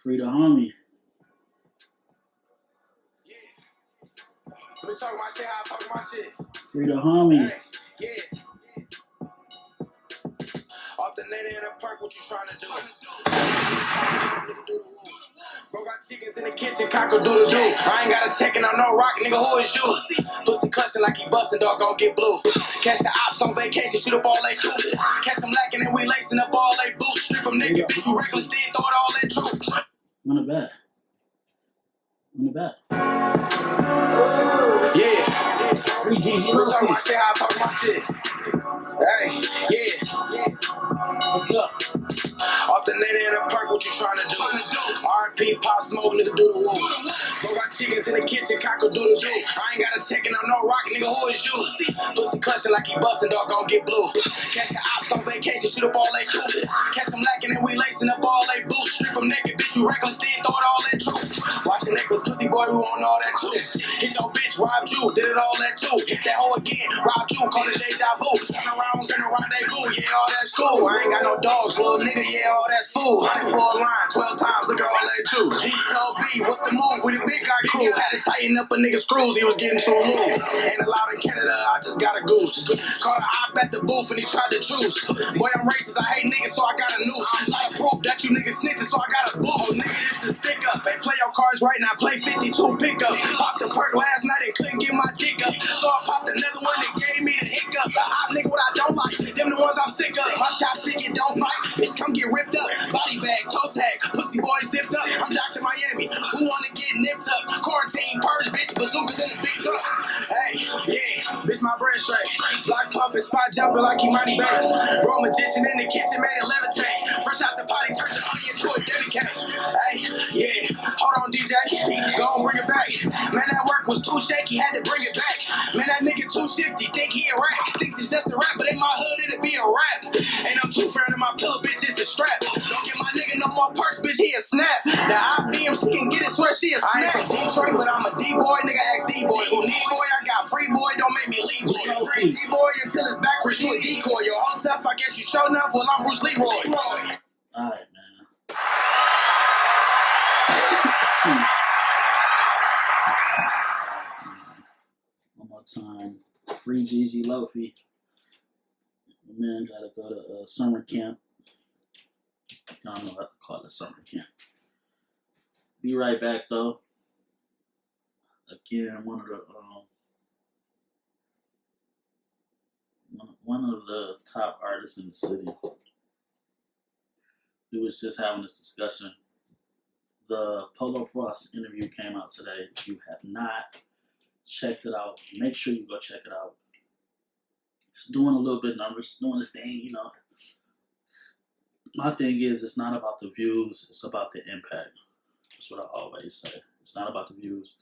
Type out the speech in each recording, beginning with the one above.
Free the homie. Let me talk my shit how I talk my shit. Free the homie. Hey, yeah. Off the net in the park, what you trying to do? Bro got chickens in the kitchen, cock-a-doodle-doo. I ain't got a checking on no rock, nigga, who is you? Pussy clutching like he bustin', dog gon' get blue. Catch the ops on vacation, shoot up all they cool. Catch them lacking and we lacing up all they boots. Strip them naked, bitch, you reckless, then throw it all that truth. Run it back. Run it back. Yeah. Free GG. Let me talk my shit how I talk my shit. Hey, yeah. Let's go. Off the net in the park, what you tryna do? R.P. Pop Smoke, nigga, do the woo. Bro got chickens in the kitchen, cock-a-doodle-doo. I ain't got a checking on no rock, nigga, who is you? Pussy clutching like he bustin', dog gon' get blue. Catch the ops on vacation, shoot up all they cool. Catch them lacking and we lacing up all they boots. Strip them naked, bitch, you reckless, then throw it all that truth. Watch your necklace, pussy boy, we want all that too. Hit your bitch, robbed you, did it all that too. Hit that hoe again, robbed you, call it deja vu. Turn around, turn a rendezvous, yeah, all that's cool. I ain't got no dogs, little nigga, yeah, all that's fool. 100 for a line, 12 times, look at all that juice. D-So-B, what's the move with the big guy crew? Had to tighten up a nigga screws, he was getting too move. Ain't allowed in Canada, I just got a goose. Caught a op at the booth and he tried to juice. Boy, I'm racist, I hate niggas, so I got a noose. A lot of proof that you niggas snitching, so I got a boo. Oh, nigga, this is stick up. Hey, play your cards right now, play 52 pickup. Popped the perk last night and couldn't get my dick up. So I popped another one that gave me the hiccup. I'm nigga what I don't like, them the ones I'm sick of. My chopstick, it don't fight, bitch, come get ripped up. Body bag, toe tag, pussy boy zipped up. I'm Dr. Miami, who wanna get nipped up? Quarantine, purge, bitch, bazookas in the big truck. Hey, yeah, bitch, my bread straight. Block pumping, spot jumping like he mighty bass. Bro, magician in the kitchen, made it levitate. Fresh out the potty, turned the body into a Debbie cake. Hey, yeah, hold on, DJ, go on, bring it back. Man, that work was too shaky, had to bring it back. Man, that nigga too shifty, think he a rap. Thinks it's just a rap, but in my hood, it'll be a rap. Ain't no too fair to my pillow, bitch, it's a strap. Don't give my nigga no more perks, bitch, he a snap. Now I beam, she can get it, swear she a snap. I ain't from Detroit, but I'm a D-boy, nigga, ask D-boy. Who need boy, I got free boy, don't make me leave boy. Free D-boy until it's back for you a decoy. Yo, I'm tough, I guess you show enough, well, I'm Bruce Leroy. Alright, man. One more time. Free GG Lofi. The man gotta go to summer camp. I don't know what to call it, summer camp. Be right back though. Again, one of the top artists in the city. We was just having this discussion. The Polo Frost interview came out today. If you have not checked it out, make sure you go check it out. It's doing a little bit of numbers, doing this thing, you know. My thing is, it's not about the views, it's about the impact. That's what I always say. It's not about the views,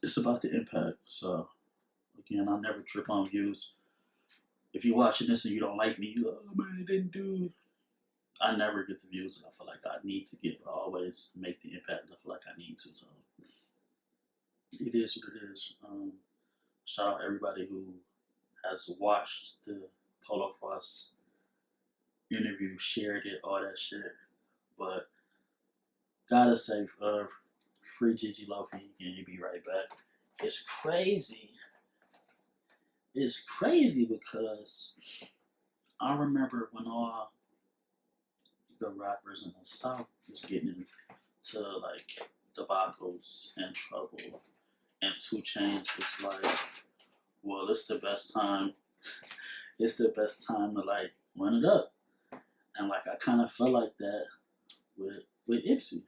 it's about the impact. So, again, I never trip on views. If you're watching this and you don't like me, oh man, it didn't do it. I never get the views that I feel like I need to get, but I always make the impact that I feel like I need to. So, it is what it is. Shout out everybody who has watched the Polo Frost interview, shared it, all that shit. But gotta say, free GG Lofi, and you be right back. It's crazy. It's crazy because I remember when all the rappers in the South was getting into like debacles and trouble, and 2 Chainz was like, well, it's the best time. It's the best time to like run it up, and like I kind of felt like that with Ipsy.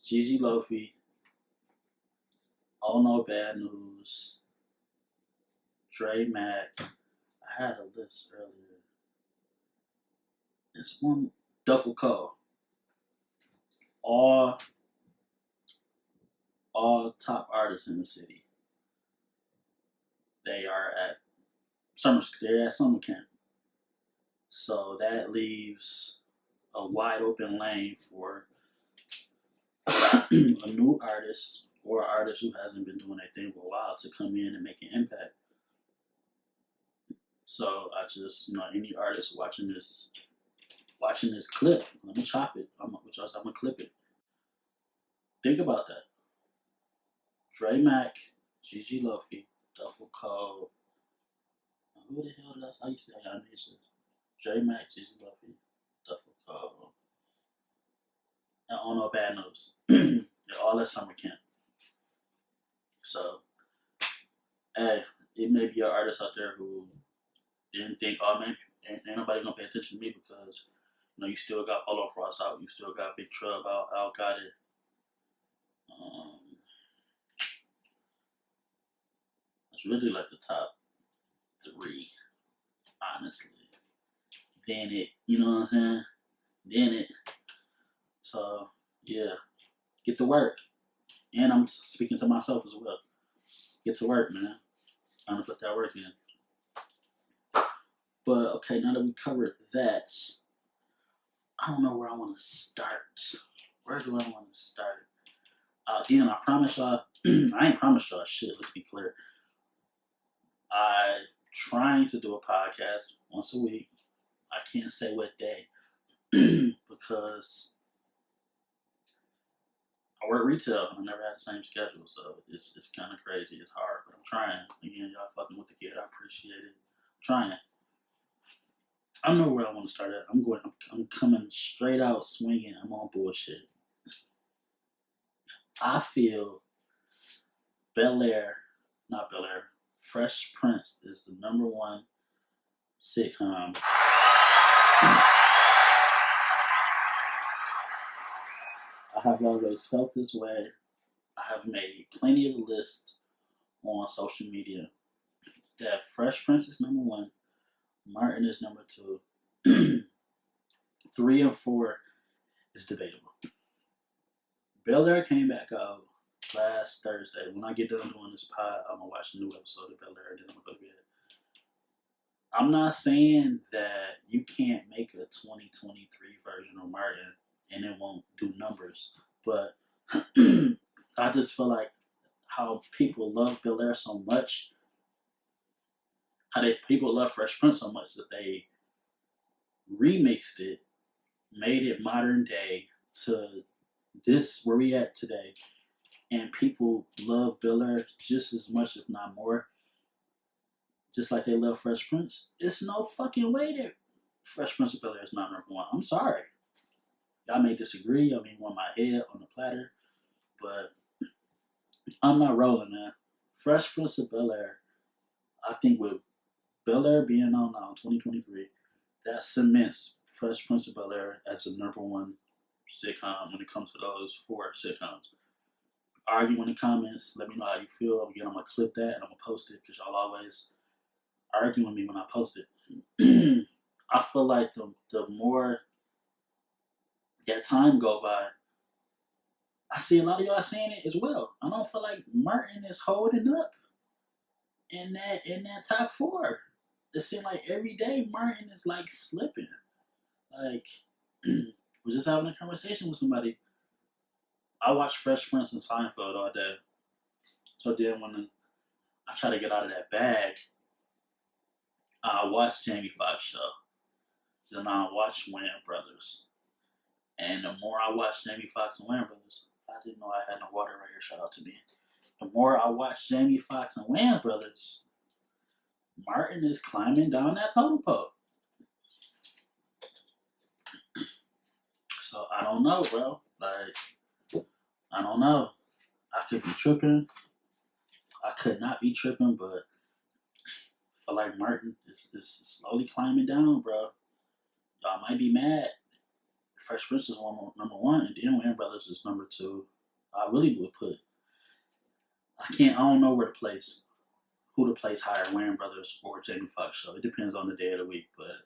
GG Lofi, Oh No Bad News, Dre Mac. I had a list earlier. It's one Duffel Co. All top artists in the city. They are at summer camp. So that leaves a wide open lane for a new artist or an artist who hasn't been doing anything for a while to come in and make an impact. So I just, any artist watching this, watching this clip. Let me chop it. I'm gonna clip it. Think about that. Dre Mack, Gigi Luffy, Duffel Cole. Who the hell did I used to say y'all niggas? Dre Mack, Gigi Luffy, Duffel Cole. And On No Bad News. All that summer camp. So, hey, it may be an artist out there who didn't think, oh man, ain't nobody gonna pay attention to me because you still got Polo Frost out, you still got Big Trub out, Al got it. It's really like the top 3, honestly. Then it, you know what I'm saying? Then it. So yeah, get to work. And I'm speaking to myself as well. Get to work, man. I'm gonna put that work in. But okay, now that we covered that, I don't know where I want to start. Where do I want to start? Again, I promise y'all, I ain't promised y'all shit, let's be clear. I'm trying to do a podcast once a week. I can't say what day because I work retail and I never had the same schedule, so it's kind of crazy. It's hard, but I'm trying. Again, y'all fucking with the kid. I appreciate it. I'm trying. I know where I want to start at. I'm coming straight out swinging. I'm on bullshit. I feel not bel-air, Fresh Prince is the #1 sitcom. I have always felt this way. I have made plenty of lists on social media that Fresh Prince is #1, Martin is #2, 3 and 4 is debatable. Bel-air came back out last Thursday. When I get done doing this pod, I'm gonna watch a new episode of Bel-air, then I'm gonna go to bed. I'm not saying that you can't make a 2023 version of Martin and it won't do numbers, but I just feel like how people love Bel-air so much, people love Fresh Prince so much that they remixed it, made it modern day to this where we at today, and people love Bel-air just as much, if not more, just like they love Fresh Prince. It's no fucking way that Fresh Prince of Bel-air is not #1. I'm sorry. Y'all may disagree. Y'all may want my head on the platter, but I'm not rolling, man. Fresh Prince of Bel-air, I think with Bel-air being on now in 2023, that cements Fresh Prince of Bel-air as the #1 sitcom when it comes to those 4 sitcoms. Argue in the comments. Let me know how you feel. Again, I'm going to clip that and I'm going to post it because y'all always argue with me when I post it. I feel like the more that time go by, I see a lot of y'all saying it as well. I don't feel like Martin is holding up in that top 4. It seems like every day Martin is like slipping. Like, was just having a conversation with somebody. I watch Fresh Prince and Seinfeld all day. So then when I try to get out of that bag, I watch Jamie Foxx show. Then I watch Wayans Brothers. And the more I watch Jamie Foxx and Wayans Brothers, I didn't know I had no water right here. Shout out to me. The more I watch Jamie Foxx and Wayans Brothers, Martin is climbing down that totem pole. So I don't know, bro. Like, I don't know. I could be tripping. I could not be tripping, but I feel like Martin is slowly climbing down, bro. Y'all might be mad. Fresh Prince is #1, and then Wayans Brothers is #2. I really would put. I don't know who to place higher, Wayans Brothers or Jamie Foxx show. It depends on the day of the week, but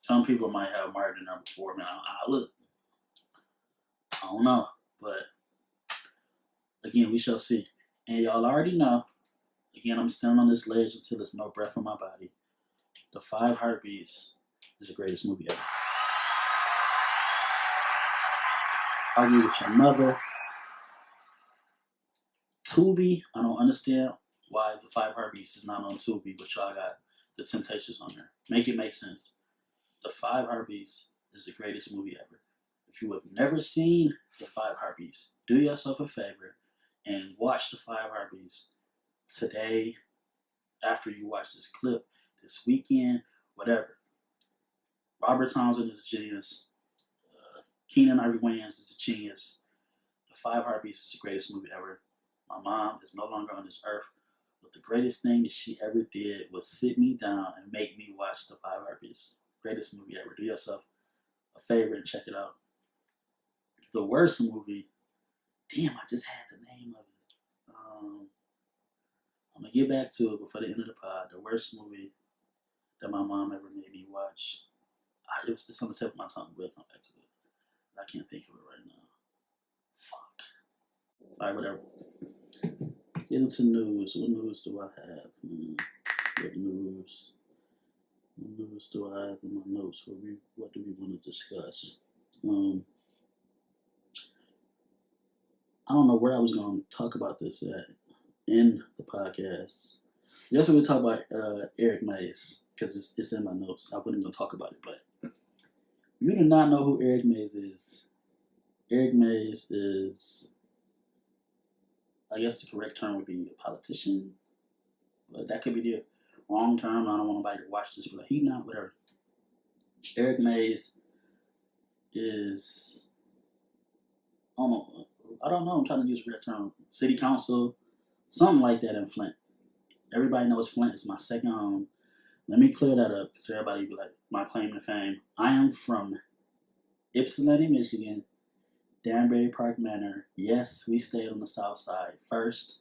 some people might have Martin #4. Man, I don't know, but again, we shall see. And y'all already know. Again, I'm standing on this ledge until there's no breath in my body. The 5 Heartbeats is the greatest movie ever. Argue with your mother. Tubi, I don't understand why the 5 Heartbeats is not on Tubi, but y'all got the Temptations on there. Make it make sense. The Five Heartbeats is the greatest movie ever. If you have never seen The Five Heartbeats, do yourself a favor and watch The Five Heartbeats today, after you watch this clip, this weekend, whatever. Robert Townsend is a genius. Keenan Ivory Wayans is a genius. The Five Heartbeats is the greatest movie ever. My mom is no longer on this earth, but the greatest thing that she ever did was sit me down and make me watch The Five Heartbeats. Greatest movie ever. Do yourself a favor and check it out. The worst movie, damn, I just had the name of it. I'm gonna get back to it before the end of the pod. The worst movie that my mom ever made me watch. It's on the tip of my tongue. We'll come back to it. I can't think of it right now. Fuck. Alright, whatever. Get into news. What news do I have? What news? What news do I have in my notes? What do we want to discuss? I don't know where I was going to talk about this at in the podcast. Yes, we're going to talk about Eric Mays, because it's in my notes. I wasn't going to talk about it, but you do not know who Eric Mays is. Eric Mays is, I guess the correct term would be a politician, but that could be the wrong term. I don't want nobody to watch this, but he not, whatever. Eric Mays is, I don't know, I'm trying to use the correct term. City council, something like that in Flint. Everybody knows Flint is my second home. Let me clear that up, because everybody be like, my claim to fame. I am from Ypsilanti, Michigan, Danbury Park Manor. Yes, we stayed on the south side first,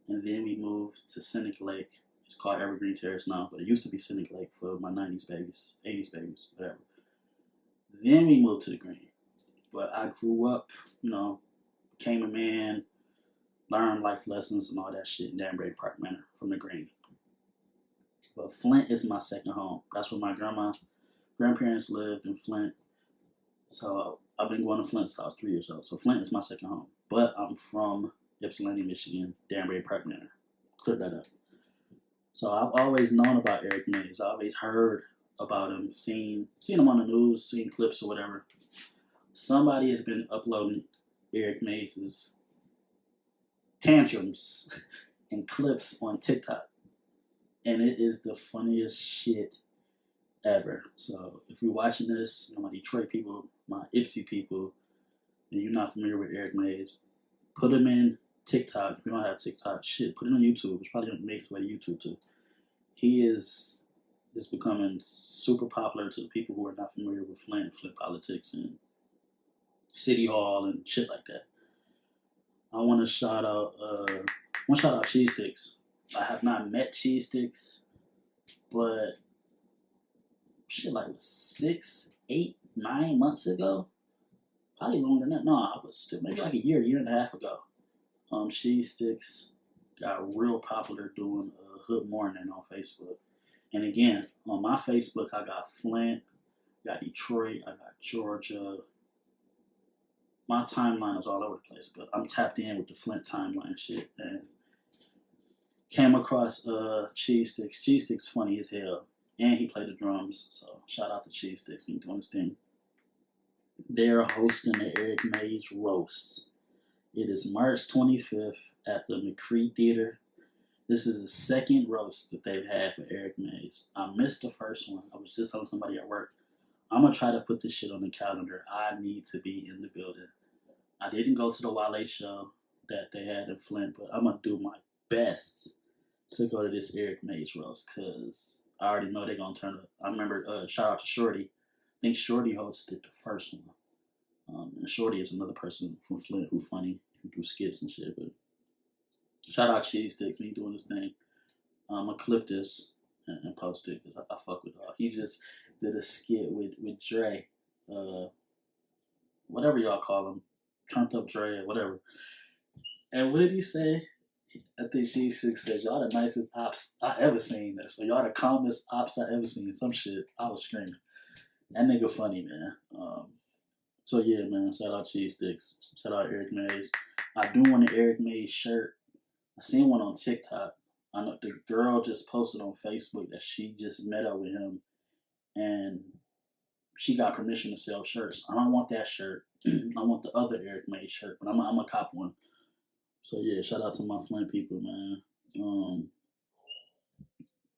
and then we moved to Cynic Lake. It's called Evergreen Terrace now, but it used to be Cynic Lake for my 90s babies, 80s babies, whatever. Then we moved to the Green. But I grew up, became a man, learned life lessons and all that shit in Danbury Park Manor from the Green. But Flint is my second home. That's where my grandparents lived in Flint. So I've been going to Flint since I was 3 years old. So Flint is my second home. But I'm from Ypsilanti, Michigan, Danbury Park Manor. Clear that up. So I've always known about Eric Mays. I've always heard about him, seen him on the news, seen clips or whatever. Somebody has been uploading Eric Mays' tantrums and clips on TikTok. And it is the funniest shit ever. So if you're watching this, my Detroit people, my Ipsy people, and you're not familiar with Eric Mays, put him in TikTok. If you don't have TikTok, shit, put it on YouTube. It's probably going to make its way to YouTube too. He is becoming super popular to the people who are not familiar with Flint politics and City Hall and shit like that. I want to shout out Cheese Sticks. I have not met Cheese Sticks, but shit, like 6, 8, 9 months ago, probably longer than that. No, I was still maybe like a year and a half ago. Cheese Sticks got real popular doing Hood Morning on Facebook. And again, on my Facebook, I got Flint, I got Detroit, I got Georgia. My timeline is all over the place, but I'm tapped in with the Flint timeline shit. And came across Cheese Sticks. Cheese Sticks funny as hell. And he played the drums. So shout out to Cheese Sticks. He's doing his thing. They're hosting the Eric Mays Roast. It is March 25th at the McCree Theater. This is the second roast that they've had for Eric Mays. I missed the first one. I was just telling somebody at work, I'm going to try to put this shit on the calendar. I need to be in the building. I didn't go to the Wale show that they had in Flint, but I'm going to do my best to go to this Eric Mays roast, because I already know they're going to turn up. I remember, shout out to Shorty. I think Shorty hosted the first one. And Shorty is another person from Flint who's funny, who do skits and shit. But shout out Cheese Sticks, me doing this thing. I'm going to clip this and post it, because I fuck with dog. He just did a skit with Dre. Whatever y'all call him. Turned up Dre or whatever. And what did he say? I think Cheese Sticks said, y'all the nicest ops I ever seen. This. So y'all the calmest ops I ever seen. Some shit. I was screaming. That nigga funny, man. So yeah, man. Shout out Cheese Sticks. Shout out Eric Mays. I do want an Eric Mays shirt. I seen one on TikTok. I know the girl just posted on Facebook that she just met up with him, and she got permission to sell shirts. I don't want that shirt. I want the other Eric made shirt, but I'm a cop one. So yeah, shout out to my Flint people, man.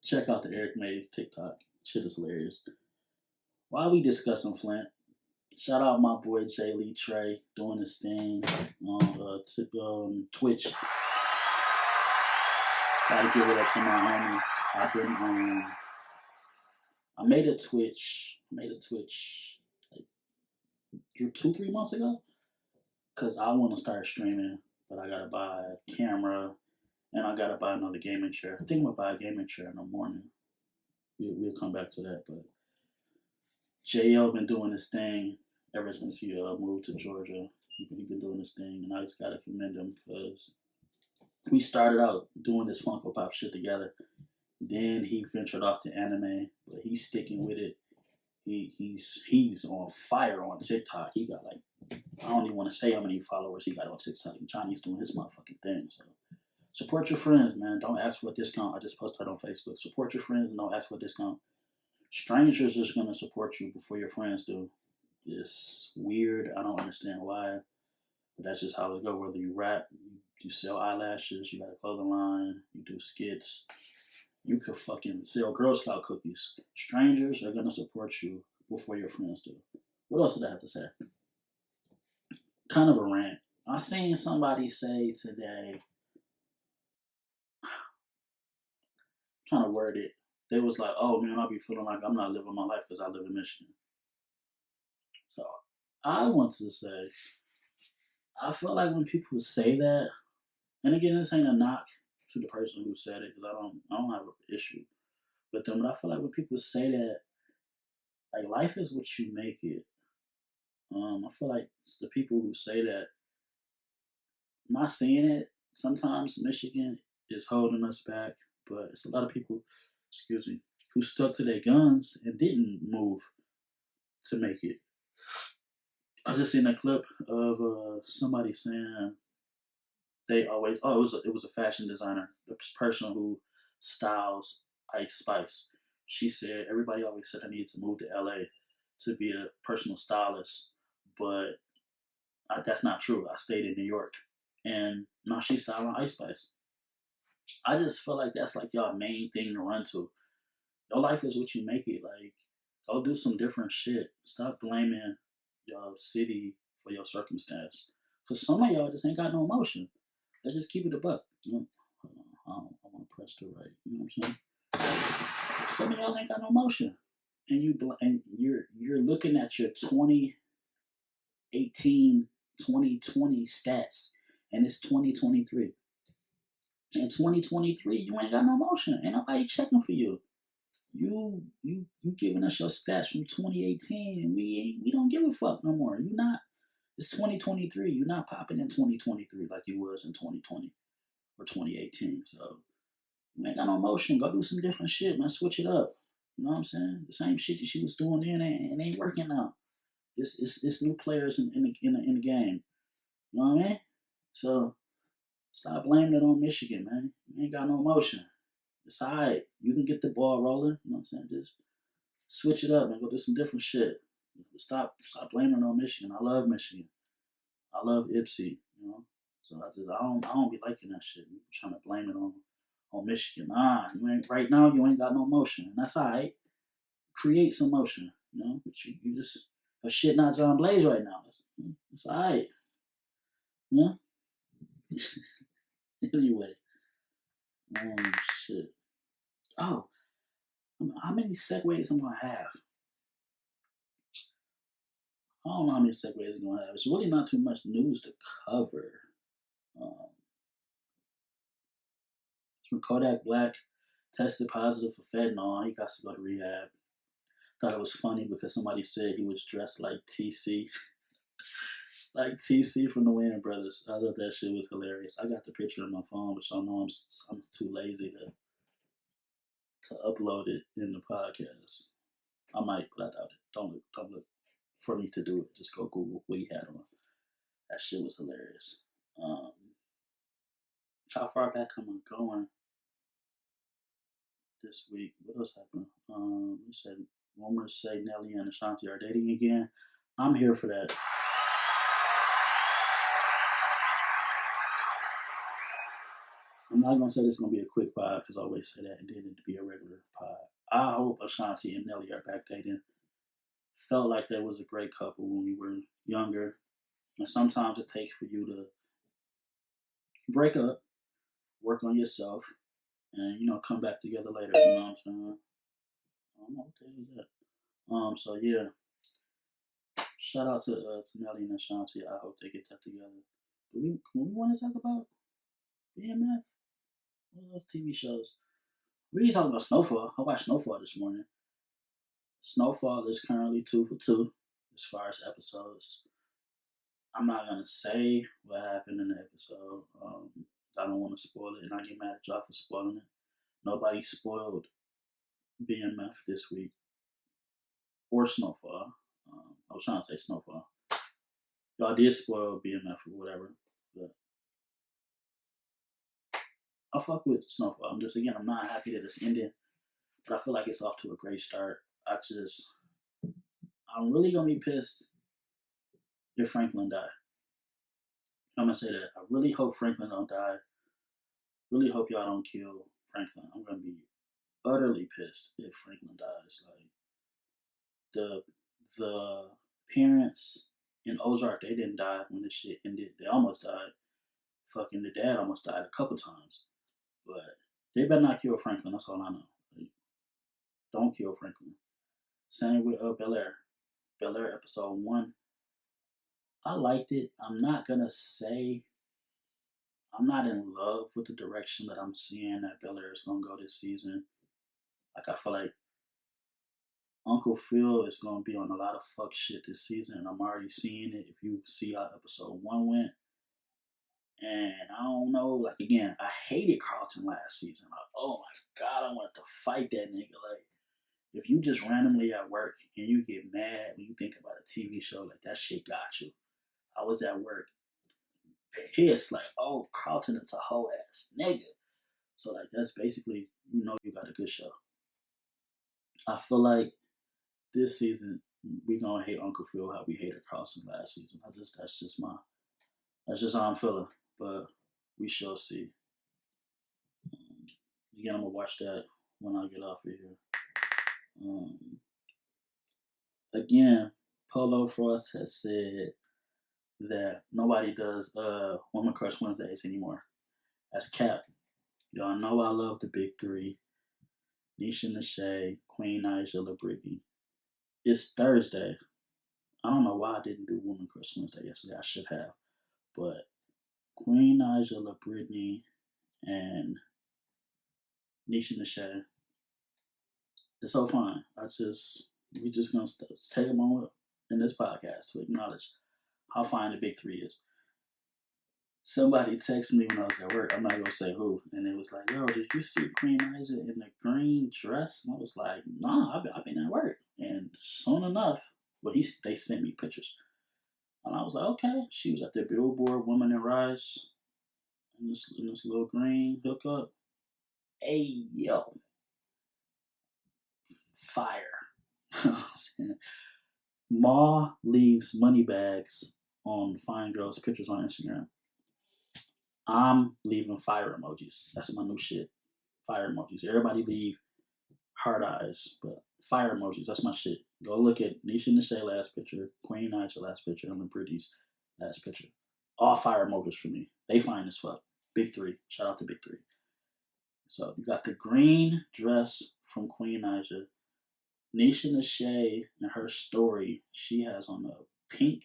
Check out the Eric Mays TikTok. Shit is hilarious. While we discussing Flint, shout out my boy Jay Lee Trey doing his thing on Twitch. Gotta give it up to my homie. I've been I made a Twitch like 2-3 months ago because I want to start streaming, but I gotta buy a camera and I gotta buy another gaming chair. I think I'm gonna buy a gaming chair in the morning. We'll come back to that, but JL been doing this thing ever since he moved to Georgia. He been doing this thing, and I just gotta commend him because we started out doing this Funko Pop shit together. Then he ventured off to anime, but he's sticking with it. He's on fire on TikTok. He got like, I don't even want to say how many followers he got on TikTok. Johnny's doing his motherfucking thing. So support your friends, man. Don't ask for a discount. I just posted on Facebook. Support your friends and don't ask for a discount. Strangers is gonna support you before your friends do. It's weird. I don't understand why, but that's just how it goes. Whether you rap, you sell eyelashes, you got a clothing line, you do skits. You could fucking sell Girl Scout cookies. Strangers are gonna support you before your friends do. What else did I have to say? Kind of a rant. I seen somebody say today, trying to word it. They was like, "Oh man, I'll be feeling like I'm not living my life because I live in Michigan." So I want to say, I feel like when people say that, and again, this ain't a knock to the person who said it because I don't have an issue with them, but I feel like when people say that, like life is what you make it. I feel like the people who say that, I'm not saying it. Sometimes Michigan is holding us back, but it's a lot of people, excuse me, who stuck to their guns and didn't move to make it. I just seen a clip of somebody saying they always it was a fashion designer, the person who styles Ice Spice. She said everybody always said I needed to move to LA to be a personal stylist, but that's not true. I stayed in New York, and now she's styling Ice Spice. I just feel like that's like y'all main thing to run to. Your life is what you make it. Like, go do some different shit. Stop blaming your city for your circumstance. Cause some of y'all just ain't got no emotion. Let's just keep it a buck. You know? I want to press the right. You know what I'm saying? Some of y'all ain't got no emotion, and you're looking at your 2018, 2020 stats, and it's 2023. In 2023, you ain't got no emotion. Ain't nobody checking for you. You giving us your stats from 2018, and we don't give a fuck no more. You not. It's 2023. You're not popping in 2023 like you was in 2020 or 2018. So you ain't got no emotion. Go do some different shit, man. Switch it up. You know what I'm saying? The same shit that she was doing then ain't working now. It's new players in the game. You know what I mean? So stop blaming it on Michigan, man. You ain't got no emotion. It's alright. You can get the ball rolling. You know what I'm saying? Just switch it up and go do some different shit. Stop blaming it on Michigan. I love Michigan. I love Ipsy. You know, so I don't be liking that shit. You trying to blame it on Michigan? Nah, you ain't right now. You ain't got no motion, and that's alright. Create some motion. You know, but you just a shit not John Blaze right now. It's alright. You know. Anyway, shit. Oh, how many segues I'm gonna have? I don't know how many segues I'm gonna have. It's really not too much news to cover. Um, from Kodak Black tested positive for fentanyl. He got to go to rehab. Thought it was funny because somebody said he was dressed like TC, like TC from the Wayans Brothers. I thought that shit was hilarious. I got the picture on my phone, but y'all know I'm too lazy to upload it in the podcast. I might, but I doubt it. Don't look for me to do it. Just go Google what he had on. That shit was hilarious. How far back am I going this week? What else happened? You said Rumors say Nelly and Ashanti are dating again. I'm here for that. I'm not gonna say this is gonna be a quick pod because I always say that and then it'd be a regular pod. I hope Ashanti and Nelly are back dating. Felt like they was a great couple when we were younger. And sometimes it takes for you to break up, work on yourself, and come back together later. You know what I'm saying? I don't know what the hell is that. So yeah, shout out to Nelly and Ashanti. I hope they get that together. We want to talk about BMF? What else TV shows? We ain't talking about Snowfall. I watched Snowfall this morning. Snowfall is currently 2 for 2 as far as episodes. I'm not gonna say what happened in the episode. I don't want to spoil it, and I get mad at y'all for spoiling it. Nobody spoiled BMF this week or Snowfall. I was trying to say Snowfall. Y'all did spoil BMF or whatever, but I fuck with Snowfall. I'm not happy that it's ending, but I feel like it's off to a great start. I'm really gonna be pissed if Franklin die. I'm gonna say that. I really hope Franklin don't die. Really hope y'all don't kill Franklin. I'm gonna be utterly pissed if Franklin dies. Like the parents in Ozark, they didn't die when this shit ended. They almost died. Fucking the dad almost died a couple times. But they better not kill Franklin. That's all I know. Like, don't kill Franklin. Same with bel-air. Bel-air episode 1. I liked it. I'm not gonna say I'm not in love with the direction that I'm seeing that bel-air is gonna go this season. Like I feel like Uncle Phil is gonna be on a lot of fuck shit this season, and I'm already seeing it. If you see how episode 1 went, and I don't know, like again, I hated Carlton last season. Like, oh my god, I wanted to fight that nigga. Like, if you just randomly at work and you get mad when you think about a TV show, like that shit got you. I was at work pissed, like, oh, Carlton is a whole ass nigga. So like that's basically you got a good show. I feel like this season we gonna hate Uncle Phil how we hated Carlton last season. That's just how I'm feeling. But we shall see. Again, I'm gonna watch that when I get off of here. Again, Polo Frost has said that nobody does Woman Crush Wednesdays anymore. That's cap. Y'all know I love the big three. Nisha Nashay, Queen Naija, LaBrittany. It's Thursday. I don't know why I didn't do Woman Crush Wednesday yesterday. I should have. But Queen Naija, LaBrittany, and Nisha Nashay. It's so fun. We just gonna take a moment in this podcast to acknowledge how fine the big three is. Somebody texted me when I was at work. I'm not gonna say who, and it was like, "Yo, did you see Queen Naija in the green dress?" And I was like, "Nah, I've been at work." And soon enough, they sent me pictures, and I was like, "Okay." She was at the Billboard Women in Rise in this little green hookup. Hey yo, fire! Ma leaves money bags on fine girls' pictures on Instagram. I'm leaving fire emojis. That's my new shit. Fire emojis. Everybody leave heart eyes, but fire emojis. That's my shit. Go look at Nisha Nashay last picture, Queen Naija last picture, and Pretty's last picture. All fire emojis for me. They fine as fuck. Big three. Shout out to Big Three. So you got the green dress from Queen Naija. Nisha Nashay and her story. She has on a pink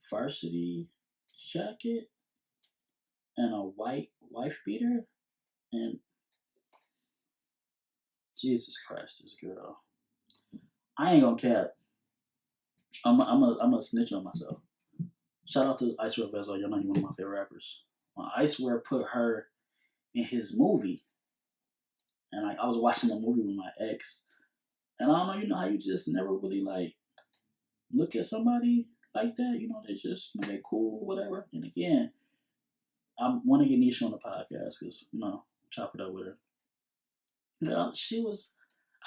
varsity jacket and a white wife beater. And Jesus Christ, this girl. I ain't gonna cap. I'm a snitch on myself. Shout out to Icewear Vezo. Y'all know he's one of my favorite rappers. Icewear put her in his movie. And like I was watching the movie with my ex. And I don't know, how you just never really like look at somebody like that. They just, they cool, whatever. And again, I want to get Nisha on the podcast because, chop it up with her.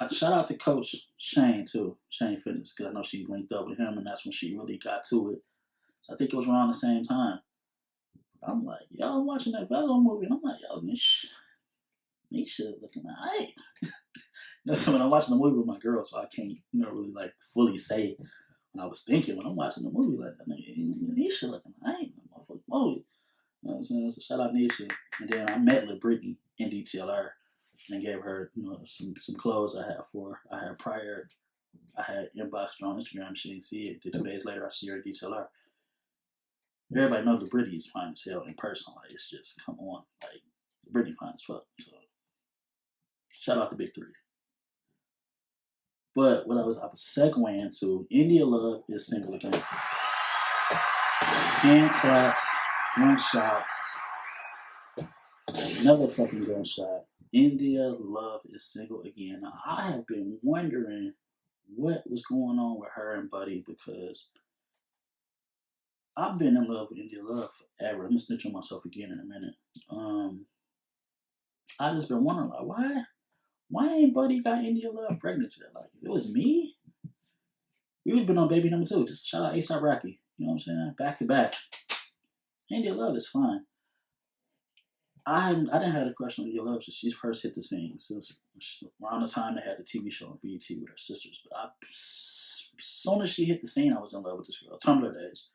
shout out to Coach Shane too, Shane Fitness, because I know she linked up with him, and that's when she really got to it. So I think it was around the same time. I'm like, y'all watching that Velo movie, and I'm like, yo, Nisha looking alright. So when I'm watching the movie with my girl, so I can't, really like fully say what I was thinking when I'm watching the movie. Like, Nisha looking alright, motherfucking movie. You know what I'm saying? So shout out Nisha. And then I met with Brittany in DTLR and gave her, some clothes I had for her. I had inboxed her on Instagram. She didn't see it. 2 days later, I see her at DTLR. Everybody knows that Brittany is fine as hell in person. Like, it's just, come on. Like, Brittany fine as fuck. So, shout out to Big 3. But what I was segueing into, India Love is single again. Hand claps, gunshots, another fucking gunshot. India Love is single again. Now, I have been wondering what was going on with her and Buddy, because I've been in love with India Love forever. I'm gonna snitch on myself again in a minute. I just been wondering, like, why ain't Buddy got India Love pregnant yet? Like, if it was me, we would have been on baby number 2. Just shout out A$AP Rocky. You know what I'm saying? Back to back. India Love is fine. I didn't have a crush on India Love since she first hit the scene. Since around the time they had the TV show on BET with her sisters. But as soon as she hit the scene, I was in love with this girl. Tumblr days.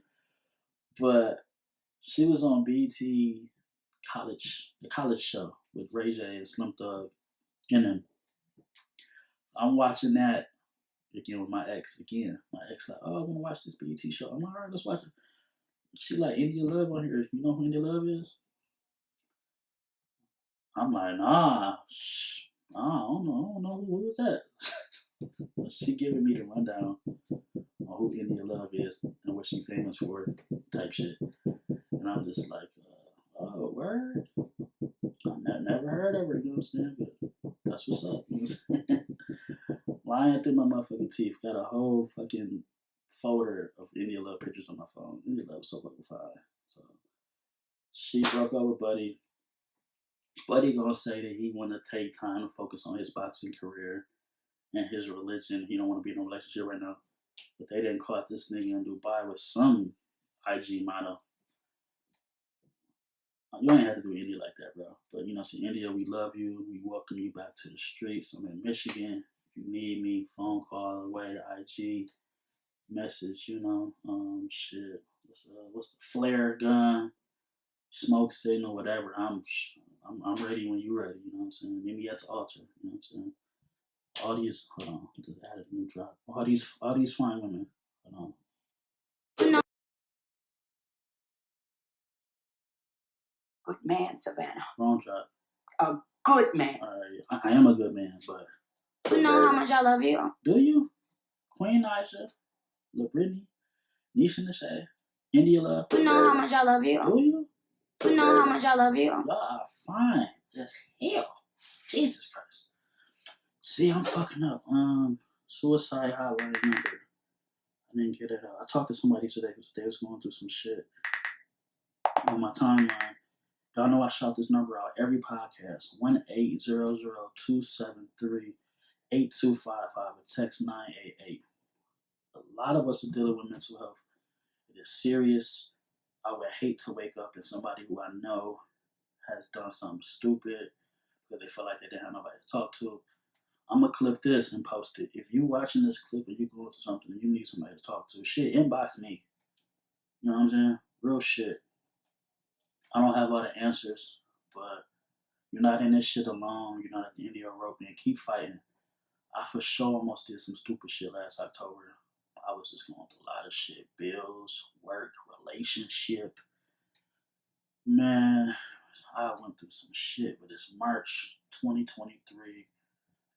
But she was on BET the college show with Ray J and Slim Thug. And then I'm watching that again with my ex. My ex like, oh, I want to watch this BET show. I'm like, all right, let's watch it. She like, India Love on here. You know who India Love is? I'm like, nah, I don't know who is that. She giving me the rundown on who India Love is and what she famous for, type shit. And I'm just like, oh, word? I never heard of her, you know what I'm saying? But that's what's up. You know what I'm saying? Lying through my motherfucking teeth. Got a whole fucking folder of India Love pictures on my phone. India Love is so fucking fine. So she broke up with Buddy. Buddy gonna say that he want to take time to focus on his boxing career and his religion. He don't want to be in a relationship right now. But they didn't caught this nigga in Dubai with some IG model. You ain't have to do India like that, bro. But see, India, we love you. We welcome you back to the streets. I'm in Michigan. If you need me, phone call away, IG message. Shit. What's the flare gun? Smoke signal, whatever. I'm ready when you're ready. You know what I'm saying? Meet me at the altar. You know what I'm saying? All these, hold on, just added a new drop. All these fine women. Hold on. Good man, Savannah. Wrong drop. A good man. I am a good man, but. You know how much I love you? Do you? Queen Naija, La Brittany, Nisha Nashay, India Love. You know how much I love you? Do you? You know how much I love you? Y'all are fine as hell. Jesus Christ. See, I'm fucking up. Suicide hotline number. I didn't get it out. I talked to somebody today because they was going through some shit on my timeline. Y'all know I shout this number out every podcast. 1-800-273-8255 or text 988. A lot of us are dealing with mental health. It is serious. I would hate to wake up and somebody who I know has done something stupid because they feel like they didn't have nobody to talk to. I'm going to clip this and post it. If you're watching this clip and you're going through something and you need somebody to talk to, shit, inbox me. You know what I'm saying? Real shit. I don't have all the answers, but you're not in this shit alone. You're not at the end of your rope, and keep fighting. I for sure almost did some stupid shit last October. I was just going through a lot of shit. Bills, work, relationship. Man, I went through some shit, but it's March 2023.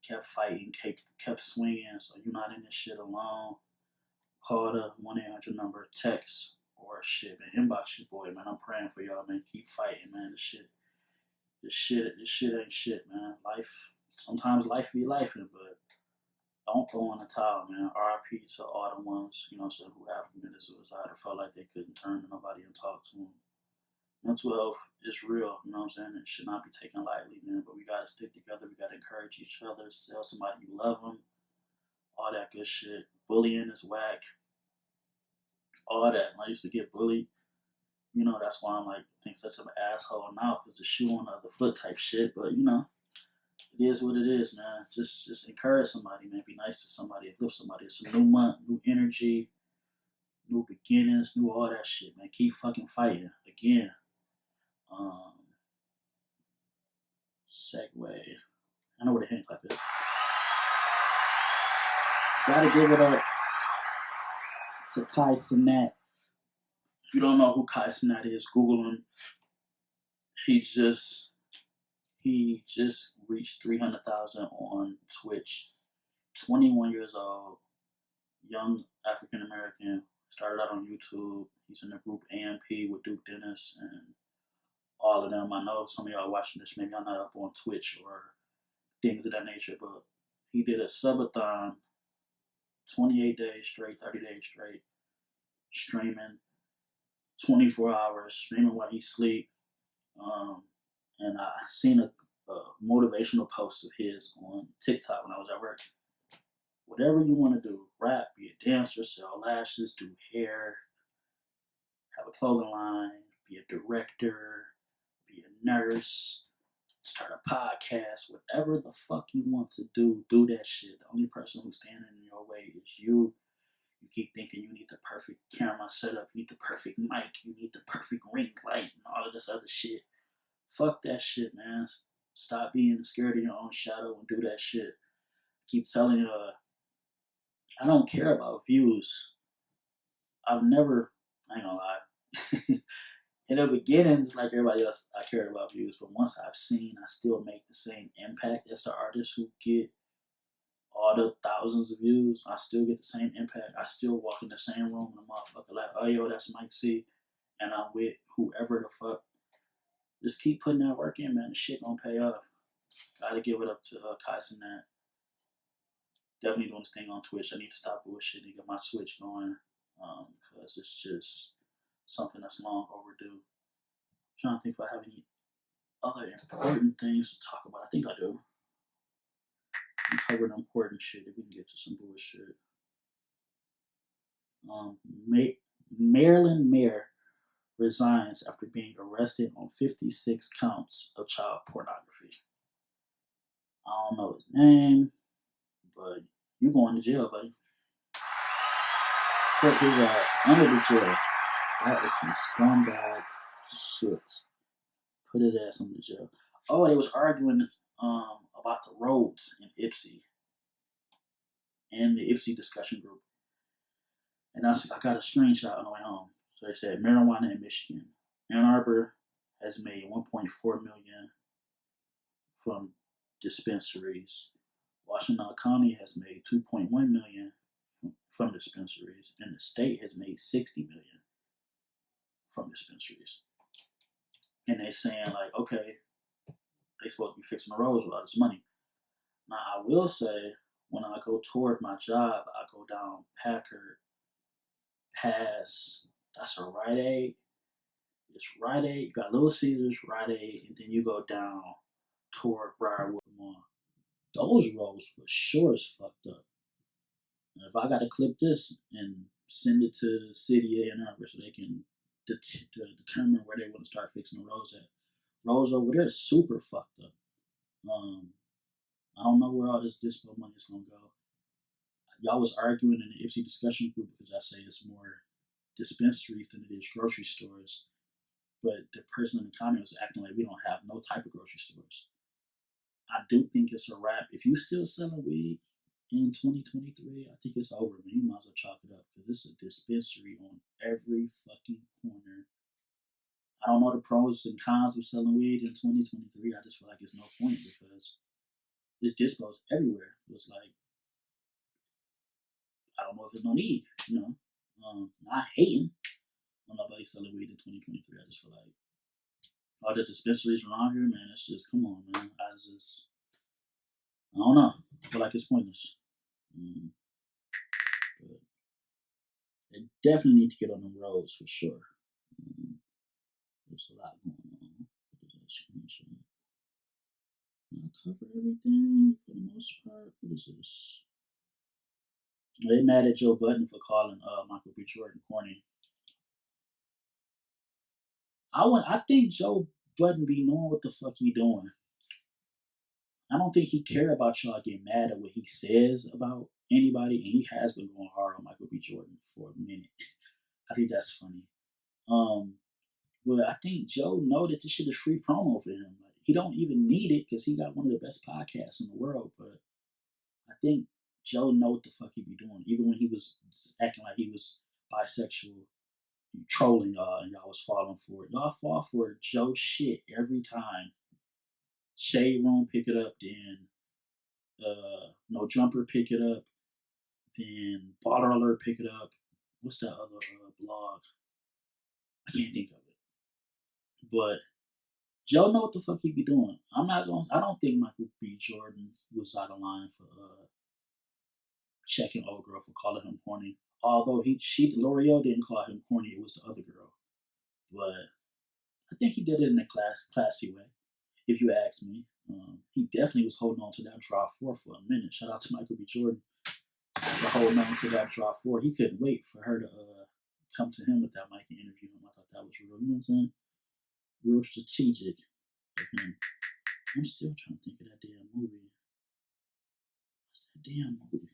Kept fighting, kept swinging, so you're not in this shit alone. Call the 1-800 number, text, or shit, man. Inbox your boy, man. I'm praying for y'all, man. Keep fighting, man. This shit ain't shit, man. Sometimes life be lifing, but don't throw in the towel, man. RIP to all the ones, who have committed suicide or felt like they couldn't turn to nobody and talk to them. mental health is real, you know what I'm saying? It should not be taken lightly, man. But we gotta stick together. We gotta encourage each other. Tell somebody you love them. All that good shit. Bullying is whack. All that. I used to get bullied. You know, that's why I'm like, I think such an asshole now, because the shoe on the other foot type shit. But you know, it is what it is, man. Just encourage somebody, man. Be nice to somebody, uplift somebody. It's a new month, new energy, new beginnings, new all that shit, man. Keep fucking fighting. Again. Segue. I know what a hand clap is. Gotta give it up to Kai Cenat. If you don't know who Kai Cenat is, Google him. He just reached 300,000 on Twitch. 21 years old, young African American. Started out on YouTube. He's in the group AMP with Duke Dennis and all of them. I know some of y'all watching this, maybe y'all not up on Twitch or things of that nature, but he did a subathon, 28 days straight, 30 days straight, streaming 24 hours, streaming while he sleep. And I seen a motivational post of his on TikTok when I was at work. Whatever you want to do, rap, be a dancer, sell lashes, do hair, have a clothing line, be a director, be a nurse, start a podcast, whatever the fuck you want to do that shit. The only person who's standing in your way is you. You keep thinking you need the perfect camera setup, you need the perfect mic, you need the perfect ring light, and all of this other shit. Fuck that shit, man. Stop being scared of your own shadow and do that shit. Keep telling you, I don't care about views. I ain't gonna lie. In the beginning, it's like everybody else, I cared about views. But once I've seen, I still make the same impact as the artists who get all the thousands of views. I still get the same impact. I still walk in the same room and a motherfucker like, oh, yo, that's Mike C. And I'm with whoever the fuck. Just keep putting that work in, man. The shit gonna pay off. Gotta give it up to Kai Cenat. Definitely doing this thing on Twitch. I need to stop bullshit and get my Twitch going. Because it's just something that's long overdue. I'm trying to think if I have any other important things to talk about. I think I do. We covered important shit. If we can get to some bullshit. Maryland mayor resigns after being arrested on 56 counts of child pornography. I don't know his name, but you going to jail, buddy. Put his ass under the jail. That is some scumbag shit. Put his ass under the jail. Oh, they was arguing about the roads in Ipsy. In the Ipsy discussion group. And I got a screenshot on the way home. So they said marijuana in Michigan. Ann Arbor has made $1.4 million from dispensaries. Washington County has made $2.1 million from dispensaries, and the state has made $60 million from dispensaries. And they're saying like, okay, they supposed to be fixing the roads with all this money. Now I will say, when I go toward my job, I go down Packard, past, that's a Rite Aid. It's Rite Aid, you got Little Caesars, Rite Aid, and then you go down toward Briarwood Mall. Those roads for sure is fucked up. And if I got to clip this and send it to the city of Ann Arbor so they can determine where they want to start fixing the roads at. Roads over there is super fucked up. I don't know where all this dispo money is going to go. Y'all was arguing in the Ipsy discussion group because I say it's more dispensaries than it is grocery stores. But the person in the comment was acting like we don't have no type of grocery stores. I do think it's a wrap. If you still selling weed in 2023, I think it's over, man. You might as well chalk it up because it's a dispensary on every fucking corner. I don't know the pros and cons of selling weed in 2023. I just feel like there's no point because this dispos everywhere. It's like, I don't know if it's no need, you know. Not hating on nobody selling weed in 2023. I just feel like all the dispensaries around here, man, it's just, come on, man. I don't know. I feel like it's pointless. But they definitely need to get on the roads for sure. There's a lot going on. Look at that screenshot. I cover everything for the most part. What is this? They mad at Joe Budden for calling Michael B. Jordan corny. I think Joe Budden be knowing what the fuck he doing. I don't think he care about y'all getting mad at what he says about anybody, and he has been going hard on Michael B. Jordan for a minute. I think that's funny. But I think Joe know that this shit is free promo for him. Like, he don't even need it because he got one of the best podcasts in the world. But I think Joe know what the fuck he be doing. Even when he was acting like he was bisexual, trolling y'all, and y'all was falling for it. Y'all fall for Joe shit every time. Shade Room pick it up, then No Jumper pick it up, then Baller Alert pick it up. What's that other blog? I can't think of it. But Joe know what the fuck he be doing. I don't think Michael B. Jordan was out of line for checking old girl for calling him corny. Although L'Oreal didn't call him corny, it was the other girl. But I think he did it in a classy way, if you ask me. He definitely was holding on to that draw 4 for a minute. Shout out to Michael B. Jordan for holding on to that draw 4. He couldn't wait for her to come to him with that mic and interview him. I thought that was real, you know what I'm saying? Real strategic of him. I'm still trying to think of that damn movie. What's that damn movie?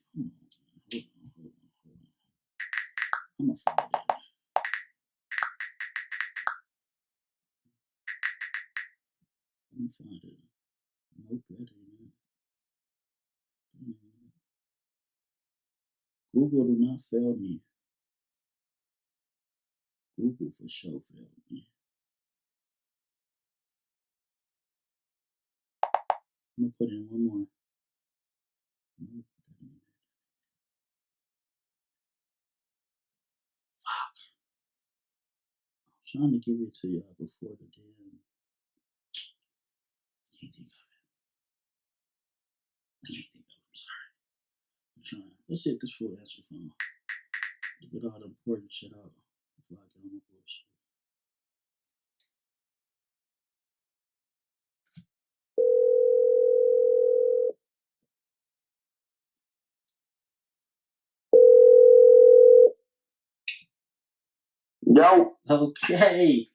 Hold on. I'm gonna find it. No better, man. Google do not fail me. Google for sure failed me. I'm gonna put in one more. Fuck. I'm trying to give it to y'all before the damn. I can't think of it. I'm sorry. I'm trying. Let's see if this fool answer phone. To get all the important shit out before I get on my bullshit. Yo. Okay.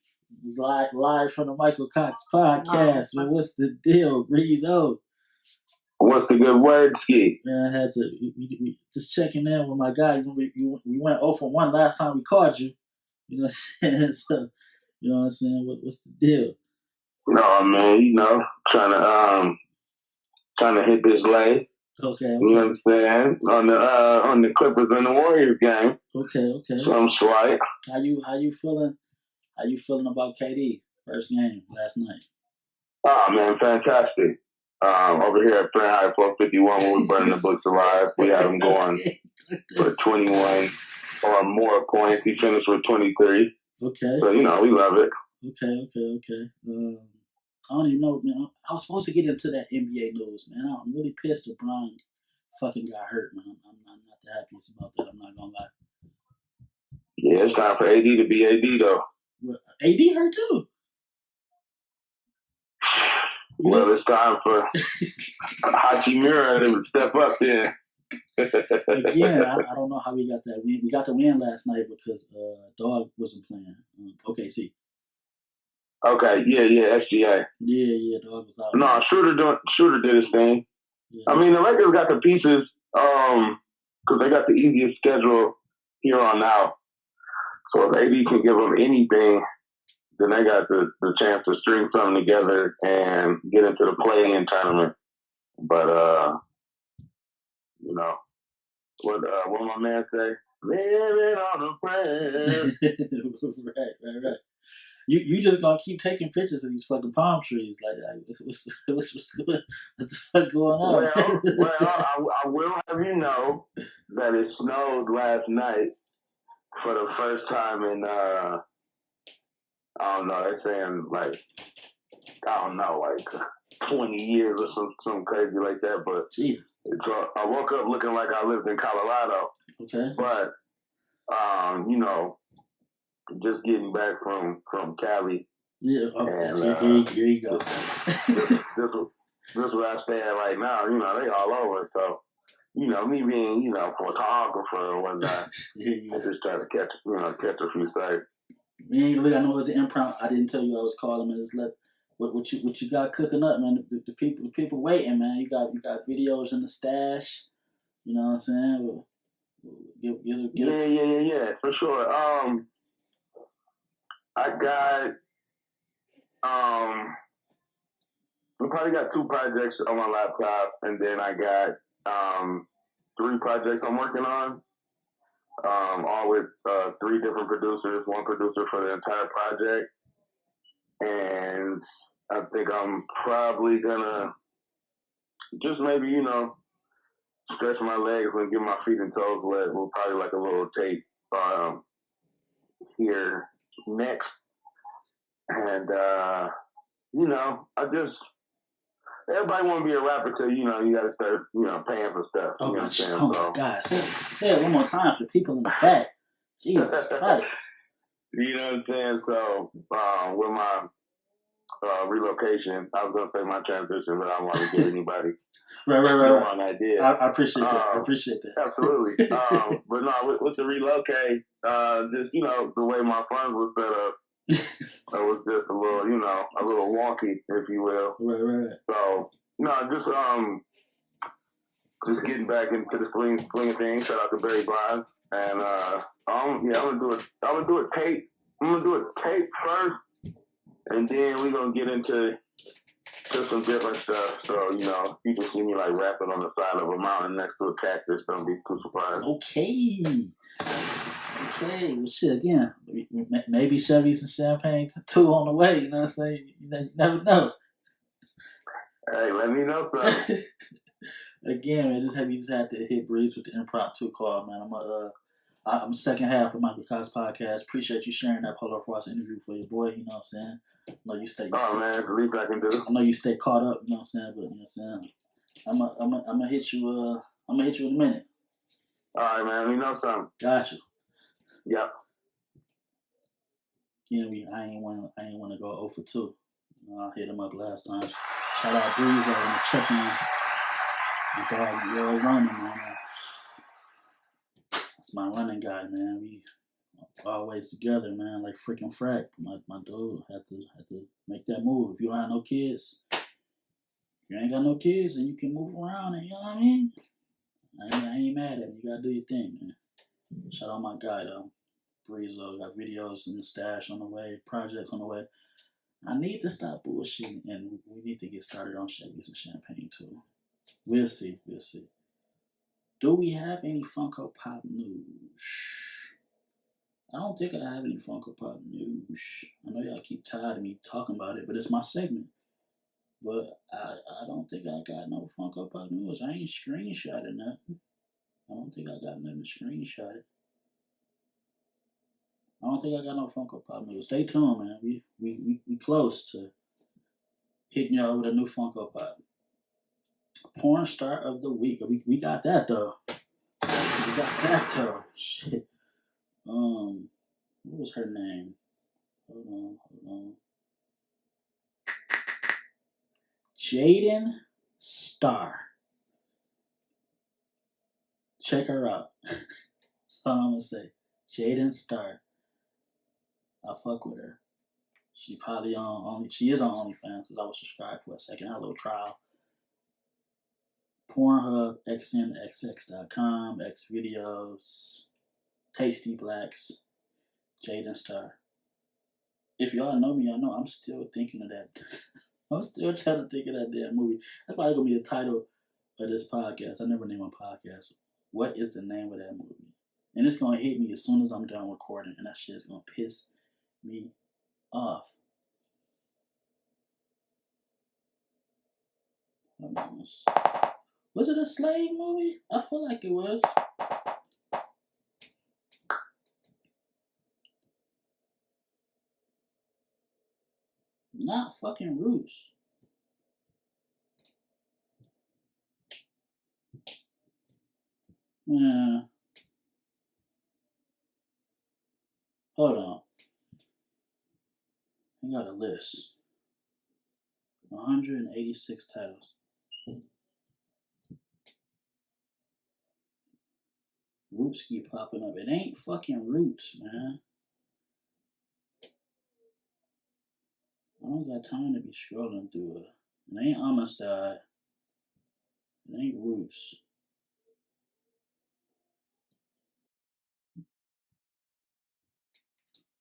Live from the Michael Cox podcast. Man, what's the deal, Breezo? What's the good word, Ski? Man, I had to we just checking in with my guy. We went 0 for 1 last time we called you. You know what I'm saying? So, you know what I'm saying? What's the deal? No, man, you know, trying to hit this lay. Okay. You know what I'm saying? On the Clippers and the Warriors game. Okay. Some slight. How you feeling? How you feeling about KD? First game last night. Oh man, fantastic. Over here at Fahrenheit 451, when we burning the books alive, we have him going for 21 or more points. He finished with 23. Okay. So, you know, we love it. Okay. I don't even know, man. I was supposed to get into that NBA news, man. I'm really pissed that Brian fucking got hurt, man. I'm not the happiest about that. I'm not gonna lie. Yeah, it's time for AD to be AD, though. Well, AD hurt too. Well, it's time for Hachimura to step up then. Again, I don't know how we got that win. We got the win last night because Dog wasn't playing. OKC. Okay, yeah, SGA. Yeah, Dog was out. No, Shooter did his thing. Yeah. I mean, the Lakers got the pieces because they got the easiest schedule here on out. So if AD can give them anything, then they got the chance to string something together and get into the play-in tournament. But you know, what my man say? Living on a prayer. Right. You just gonna keep taking pictures of these fucking palm trees, like what's the fuck going on? Well, I will have you know that it snowed last night for the first time in I don't know, they're saying like 20 years or something crazy like that. But Jesus. I woke up looking like I lived in Colorado. Okay. But you know, just getting back from Cali, Yeah, And here you go. this where I stay at right now. You know, they all over. So, you know, me being, you know, photographer and whatnot, I just try to catch a few sights. Man, look, I know it was an impromptu. I didn't tell you I was calling, man. Just let what you got cooking up, man. The people waiting, man. You got videos in the stash. You know what I'm saying? Yeah, for sure. I got we probably got 2 projects on my laptop, and then I got 3 projects I'm working on. All with 3 different producers, 1 producer for the entire project. And I think I'm probably gonna just maybe, you know, stretch my legs and get my feet and toes wet. We'll probably like a little tape here next. And you know, everybody want to be a rapper till, you know, you got to start, you know, paying for stuff. Oh, you know my God. Say it one more time for the people in the back. Jesus Christ. You know what I'm saying? So, with my relocation, I was going to say my transition, but I don't want to give anybody right. wrong idea. I appreciate that. Absolutely. But no, with the relocate, just, you know, the way my funds were set up, it was just a little wonky, if you will. Right. So, no, just getting back into the swing of things. Shout out to Barry Bonds. And I'm gonna do a tape. I'm gonna do a tape first, and then we're gonna get into some different stuff. So, you know, you can see me like rapping on the side of a mountain next to a cactus. Don't be too surprised. Okay. Well, shit, again, maybe Chevy's and champagne 2 on the way. You know what I'm saying? You never know. Hey, let me know something. Again, man, you just had to hit Breeze with the impromptu call, man. I'm second half of Michael Cox podcast. Appreciate you sharing that Polo Frost interview for your boy. You know what I'm saying? I know you stay. Man, the least I can do. I know you stay caught up. You know what I'm saying? But you know what I'm saying? I'm gonna hit you. I'm gonna hit you in a minute. All right, man. Let me know something. Got you. Yep. Again, I ain't want to go 0 for 2. I hit him up last time. Shout out Breeze over in checking my dog in Arizona, man. That's my running guy, man. We always together, man. Like freaking frack. My dude had to make that move. If you don't have no kids, you ain't got no kids, and you can move around, and you know what I mean. I ain't mad at him. You gotta do your thing, man. Shout out my guy though. Breeze got videos in the stash on the way, projects on the way. I need to stop bullshitting, and we need to get started on Chevy's and Champagne too. We'll see. Do we have any Funko Pop news? I don't think I have any Funko Pop news. I know y'all keep tired of me talking about it, but it's my segment. But I don't think I got no Funko Pop news. I ain't screenshotted nothing. I don't think I got nothing to screenshot it. I don't think I got no Funko Pop news. Stay tuned, man. We close to hitting y'all with a new Funko Pop. Porn star of the week. We got that though. Shit. What was her name? Hold on. Jaden Starr. Check her out. That's all I'm gonna say. Jaden Starr. I fuck with her. She probably she is on OnlyFans because I was subscribed for a second. I had a little trial. Pornhub, xnxx.com, Xvideos, Tasty Blacks, Jaden Starr. If y'all know me, y'all know I'm still thinking of that. I'm still trying to think of that damn movie. That's probably gonna be the title of this podcast. I never name my podcast. What is the name of that movie? And it's gonna hit me as soon as I'm done recording, and that shit's gonna piss me off. Was it a slave movie? I feel like it was. Not fucking Roots. Yeah. Hold on. I got a list. 186 titles. Roots keep popping up. It ain't fucking Roots, man. I don't got time to be scrolling through it. It ain't Amistad. It ain't Roots.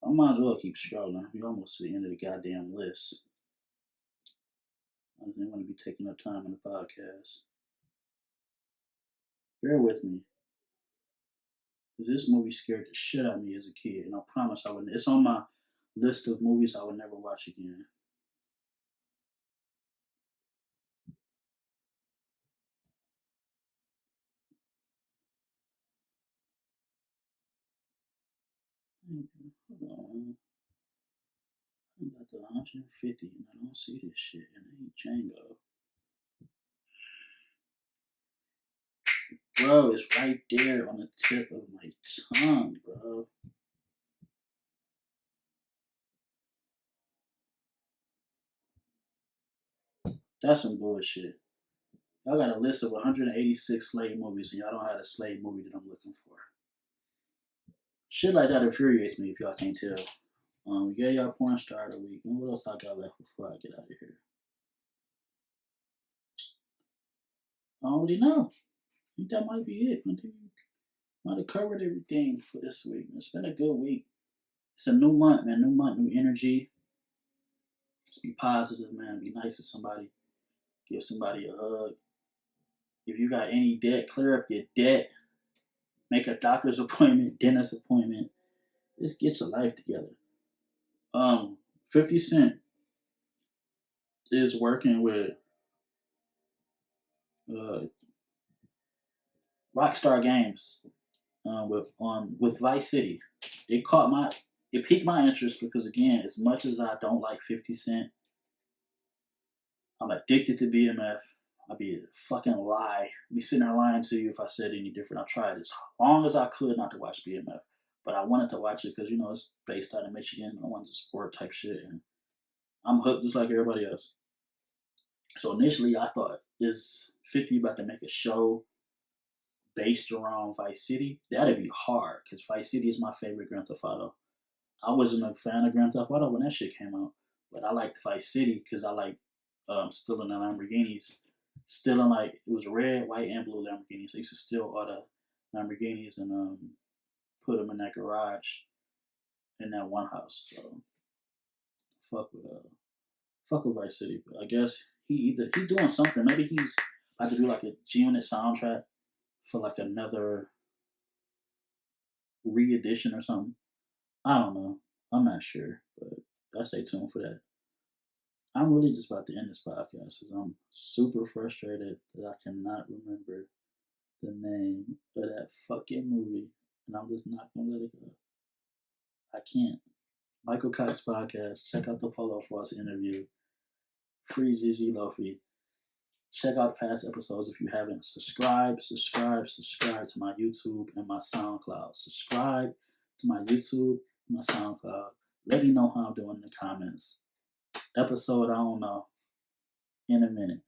I might as well keep scrolling. We're almost to the end of the goddamn list. I didn't want to be taking up time in the podcast. Bear with me. Because this movie scared the shit out of me as a kid. And I promise I wouldn't. It's on my list of movies I would never watch again. Hold on. I got to 150 and I don't see this shit. And it ain't Django. Bro, it's right there on the tip of my tongue, bro. That's some bullshit. Y'all got a list of 186 slave movies and y'all don't have a slave movie that I'm looking for. Shit like that infuriates me if y'all can't tell. We gave y'all porn star of the week. And what else I got left before I get out of here? I don't really know. I think that might be it. I think we might have covered everything for this week. It's been a good week. It's a new month, man. New month, new energy. Just be positive, man. Be nice to somebody. Give somebody a hug. If you got any debt, clear up your debt. Make a doctor's appointment, dentist appointment. Just get your life together. 50 Cent is working with Rockstar Games with Vice City. It piqued my interest because again, as much as I don't like 50 Cent, I'm addicted to BMF. I'd be a fucking lie. I'd be sitting there lying to you if I said any different. I tried as long as I could not to watch BMF. But I wanted to watch it because, you know, it's based out of Michigan. I wanted to support type shit. And I'm hooked just like everybody else. So initially I thought, is 50 about to make a show based around Vice City? That'd be hard because Vice City is my favorite Grand Theft Auto. I wasn't a fan of Grand Theft Auto when that shit came out. But I liked Vice City because I like stealing the Lamborghinis. Stealing, like, it was red, white, and blue Lamborghinis. I used to steal all the Lamborghinis and put them in that garage in that one house. So fuck with Vice City. But I guess he doing something. Maybe he's about to do like a G-Unit soundtrack for like another re-edition or something. I don't know. I'm not sure, but I stay tuned for that. I'm really just about to end this podcast because I'm super frustrated that I cannot remember the name of that fucking movie, and I'm just not gonna let it go. I can't. Michael Cox Podcast. Check out the Polo Frost interview. Free ZZ Lofi. Check out past episodes if you haven't. Subscribe to my YouTube and my SoundCloud. Subscribe to my YouTube and my SoundCloud. Let me know how I'm doing in the comments. Episode, I don't know, in a minute.